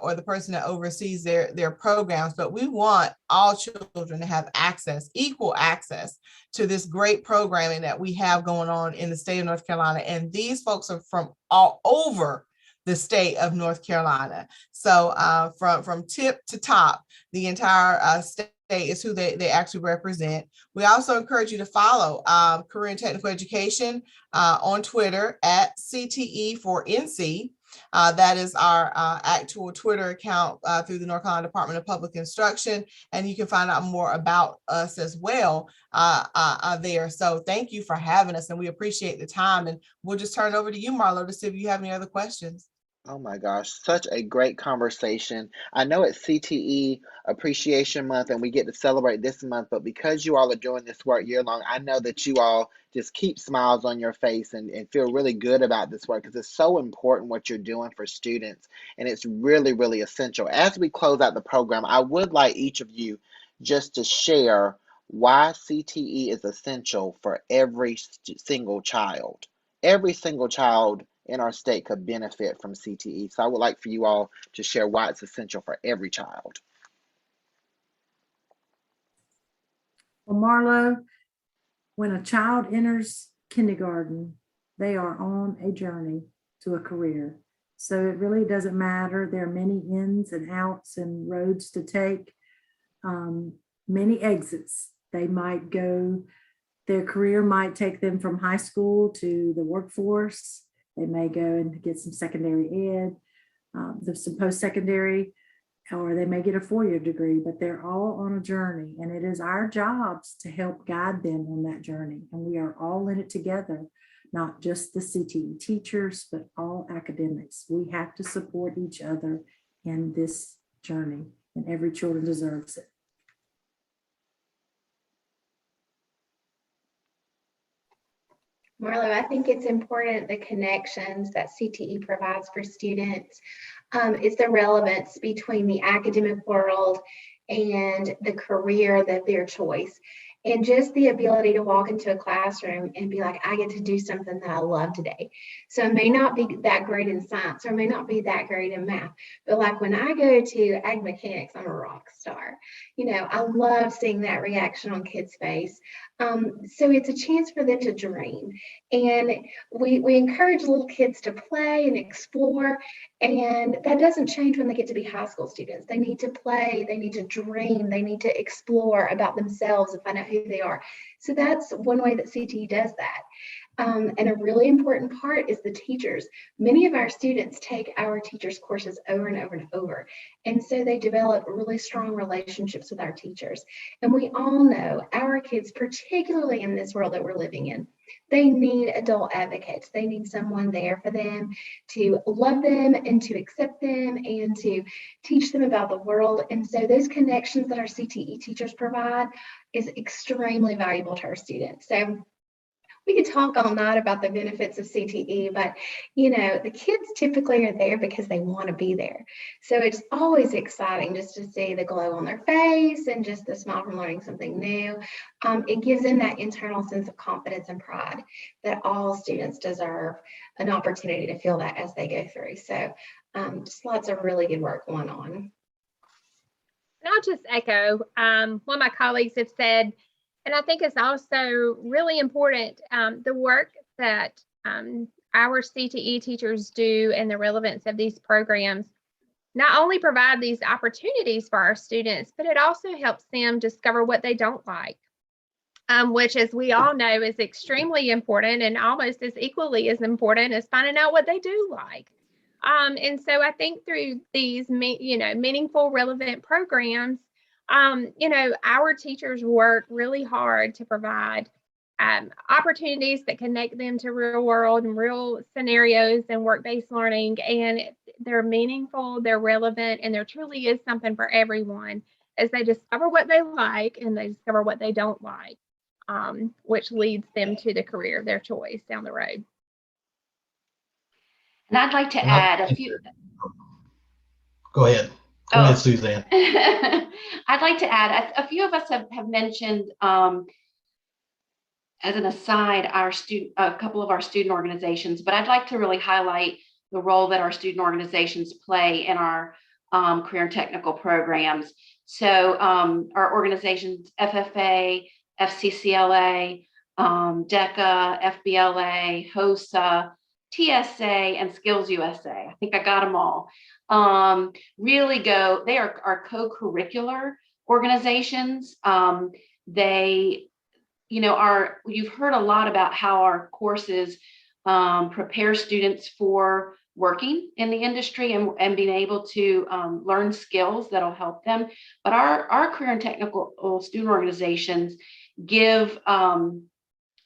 or the person that oversees their programs. But we want all children to have access, equal access to this great programming that we have going on in the state of North Carolina. And these folks are from all over the state of North Carolina. So from tip to top, the entire state is who they actually represent. We also encourage you to follow Career and Technical Education on Twitter at CTE for NC. That is our actual Twitter account through the North Carolina Department of Public Instruction. And you can find out more about us as well there. So thank you for having us, and we appreciate the time. And we'll just turn it over to you, Marlow, to see if you have any other questions. Oh my gosh, such a great conversation. I know it's CTE Appreciation Month and we get to celebrate this month, but because you all are doing this work year long, I know that you all just keep smiles on your face and feel really good about this work because it's so important what you're doing for students, and it's really, really essential. As we close out the program, I would like each of you just to share why CTE is essential for every single child. Every single child in our state could benefit from CTE. So I would like for you all to share why it's essential for every child. Well, Marlow, when a child enters kindergarten, they are on a journey to a career. So it really doesn't matter. There are many ins and outs and roads to take, many exits. They might go, their career might take them from high school to the workforce. They may go and get some secondary ed, some post-secondary, or they may get a four-year degree, but they're all on a journey, and it is our jobs to help guide them on that journey. And we are all in it together, not just the CTE teachers, but all academics. We have to support each other in this journey, and every child deserves it. Marlow, I think it's important the connections that CTE provides for students. It's the relevance between the academic world and the career that their choice. And just the ability to walk into a classroom and be like, I get to do something that I love today. So it may not be that great in science, or it may not be that great in math, but like when I go to ag mechanics, I'm a rock star. You know, I love seeing that reaction on kids' face. So it's a chance for them to dream. And we encourage little kids to play and explore. And that doesn't change when they get to be high school students. They need to play, they need to dream, they need to explore about themselves and find out who they are. So that's one way that CTE does that. And a really important part is the teachers. Many of our students take our teachers' courses over and over and over. And so they develop really strong relationships with our teachers. And we all know our kids, particularly in this world that we're living in, they need adult advocates. They need someone there for them to love them and to accept them and to teach them about the world. And so those connections that our CTE teachers provide is extremely valuable to our students. So we could talk all night about the benefits of CTE, but you know, the kids typically are there because they want to be there. So it's always exciting just to see the glow on their face and just the smile from learning something new. It gives them that internal sense of confidence and pride that all students deserve an opportunity to feel that as they go through. So just lots of really good work going on. And I'll just echo one of my colleagues have said, and I think it's also really important, the work that our CTE teachers do and the relevance of these programs not only provide these opportunities for our students, but it also helps them discover what they don't like, which, as we all know, is extremely important and almost as equally as important as finding out what they do like. And so I think through these, meaningful, relevant programs, our teachers work really hard to provide opportunities that connect them to real world and real scenarios and work-based learning. And they're meaningful, they're relevant, and there truly is something for everyone as they discover what they like and they discover what they don't like, which leads them to the career of their choice down the road. And I'd like to add a few. Go ahead. Go ahead, Suzanne. I'd like to add, a few of us have mentioned, as an aside, a couple of our student organizations, but I'd like to really highlight the role that our student organizations play in our career and technical programs. So our organizations, FFA, FCCLA, DECA, FBLA, HOSA, TSA and Skills USA. I think I got them all. Really they are co-curricular organizations. They, you've heard a lot about how our courses prepare students for working in the industry and being able to learn skills that'll help them. But our career and technical student organizations give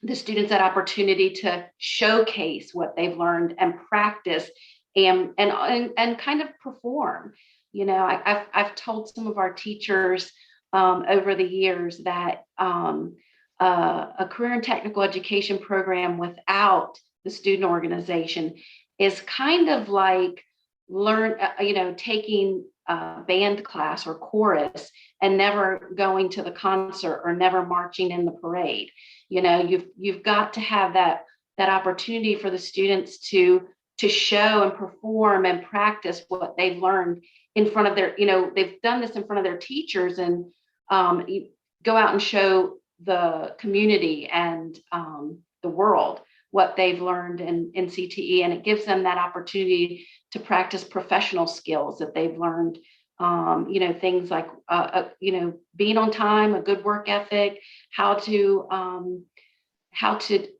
the students that opportunity to showcase what they've learned and practice and kind of perform. I've told some of our teachers over the years that a career and technical education program without the student organization is kind of like taking a band class or chorus and never going to the concert or never marching in the parade. You've got to have that opportunity for the students to show and perform and practice what they've learned in front of they've done this in front of their teachers, and go out and show the community and the world what they've learned in CTE, and it gives them that opportunity to practice professional skills that they've learned. Things like being on time, a good work ethic, how to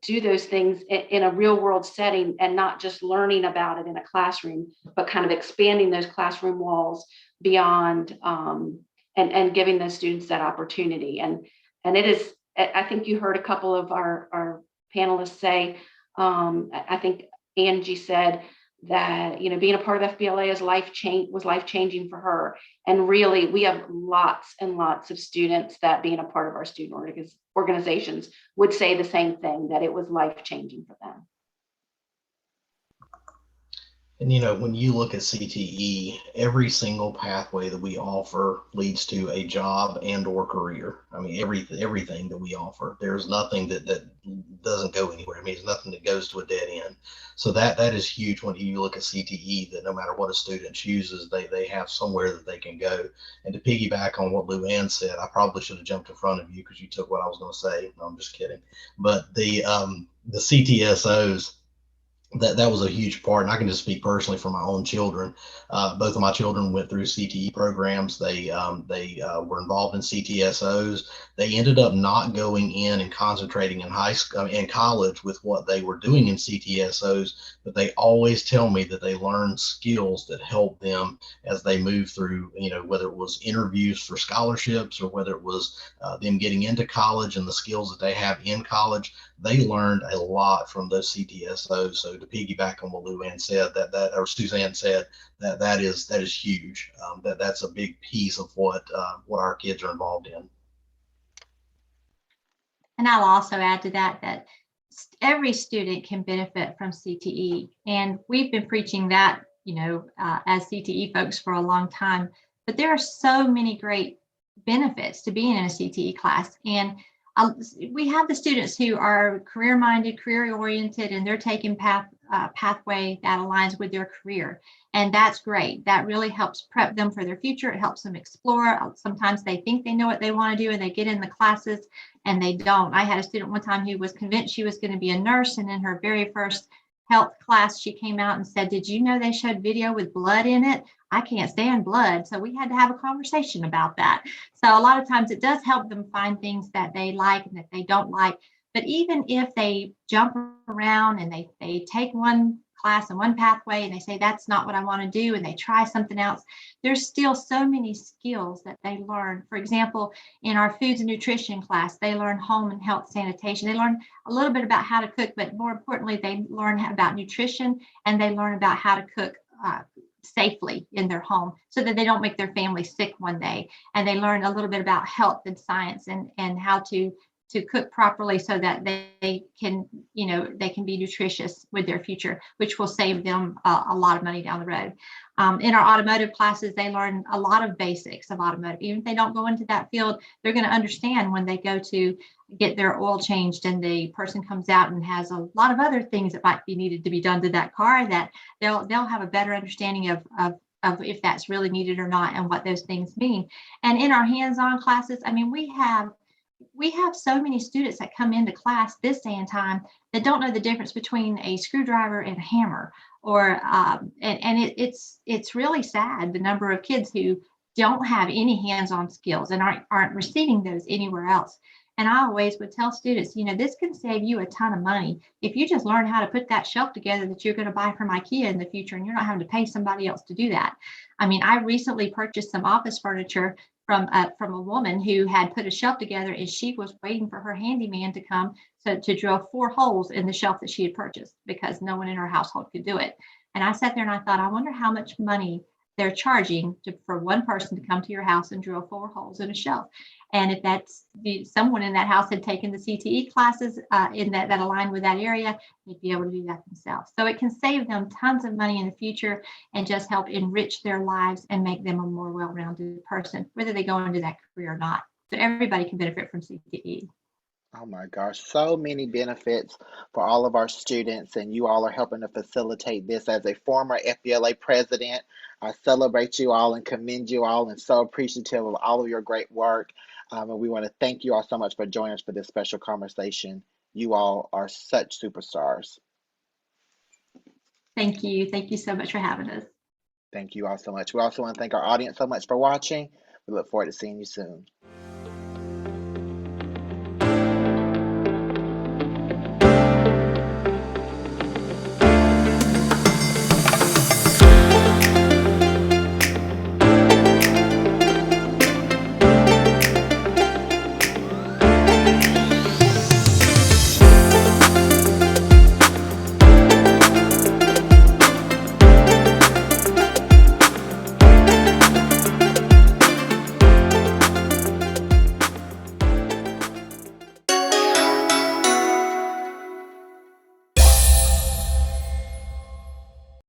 do those things in a real world setting, and not just learning about it in a classroom, but kind of expanding those classroom walls beyond and giving those students that opportunity. And it is, I think you heard a couple of our panelists say, I think Angie said that, being a part of FBLA was life-changing for her. And really, we have lots and lots of students that being a part of our student organizations would say the same thing, that it was life-changing for them. And when you look at CTE, every single pathway that we offer leads to a job and or career. I mean, everything that we offer, there's nothing that doesn't go anywhere. I mean, there's nothing that goes to a dead end. So that is huge when you look at CTE, that no matter what a student chooses, they have somewhere that they can go. And to piggyback on what Lujan said, I probably should have jumped in front of you because you took what I was going to say. No, I'm just kidding. But the CTSOs, that was a huge part, and I can just speak personally for my own children. Both of my children went through CTE programs. They were involved in CTSOs. They ended up not going in and concentrating in high school and college with what they were doing in CTSOs, but they always tell me that they learned skills that help them as they move through, whether it was interviews for scholarships or whether it was them getting into college and the skills that they have in college. They learned a lot from those CTSOs. So to piggyback on what Lujan said, or Suzanne said, that is huge. That's a big piece of what our kids are involved in. And I'll also add to that every student can benefit from CTE, and we've been preaching that, as CTE folks for a long time. But there are so many great benefits to being in a CTE class, and we have the students who are career-minded, career-oriented, and they're taking pathway that aligns with their career. And that's great. That really helps prep them for their future. It helps them explore. Sometimes they think they know what they want to do and they get in the classes and they don't. I had a student one time who was convinced she was going to be a nurse, and in her very first health class, she came out and said, "Did you know they showed video with blood in it? I can't stand blood." So we had to have a conversation about that. So a lot of times it does help them find things that they like and that they don't like. But even if they jump around and they take one class and one pathway and they say, "That's not what I want to do," and they try something else, there's still so many skills that they learn. For example, in our foods and nutrition class, they learn home and health sanitation. They learn a little bit about how to cook, but more importantly, they learn about nutrition, and they learn about how to cook safely in their home so that they don't make their family sick one day. And they learn a little bit about health and science and how to cook properly so that they can be nutritious with their future, which will save them a lot of money down the road. In our automotive classes, they learn a lot of basics of automotive. Even if they don't go into that field, they're going to understand when they go to get their oil changed and the person comes out and has a lot of other things that might be needed to be done to that car, that they'll have a better understanding of if that's really needed or not and what those things mean. And in our hands-on classes, I mean, we have we have so many students that come into class this day and time that don't know the difference between a screwdriver and a hammer, or it's really sad, the number of kids who don't have any hands-on skills and aren't receiving those anywhere else. And I always would tell students, this can save you a ton of money if you just learn how to put that shelf together that you're going to buy from IKEA in the future, and you're not having to pay somebody else to do that. I mean, I recently purchased some office furniture from a woman who had put a shelf together, and she was waiting for her handyman to come to drill 4 holes in the shelf that she had purchased because no one in her household could do it. And I sat there and I thought, I wonder how much money they're charging for one person to come to your house and drill 4 holes in a shelf. And if that's someone in that house had taken the CTE classes in that align with that area, they'd be able to do that themselves. So it can save them tons of money in the future and just help enrich their lives and make them a more well-rounded person, whether they go into that career or not. So everybody can benefit from CTE. Oh my gosh, so many benefits for all of our students, and you all are helping to facilitate this. As a former FBLA president, I celebrate you all and commend you all, and so appreciative of all of your great work. And we want to thank you all so much for joining us for this special conversation. You all are such superstars. Thank you. Thank you so much for having us. Thank you all so much. We also want to thank our audience so much for watching. We look forward to seeing you soon.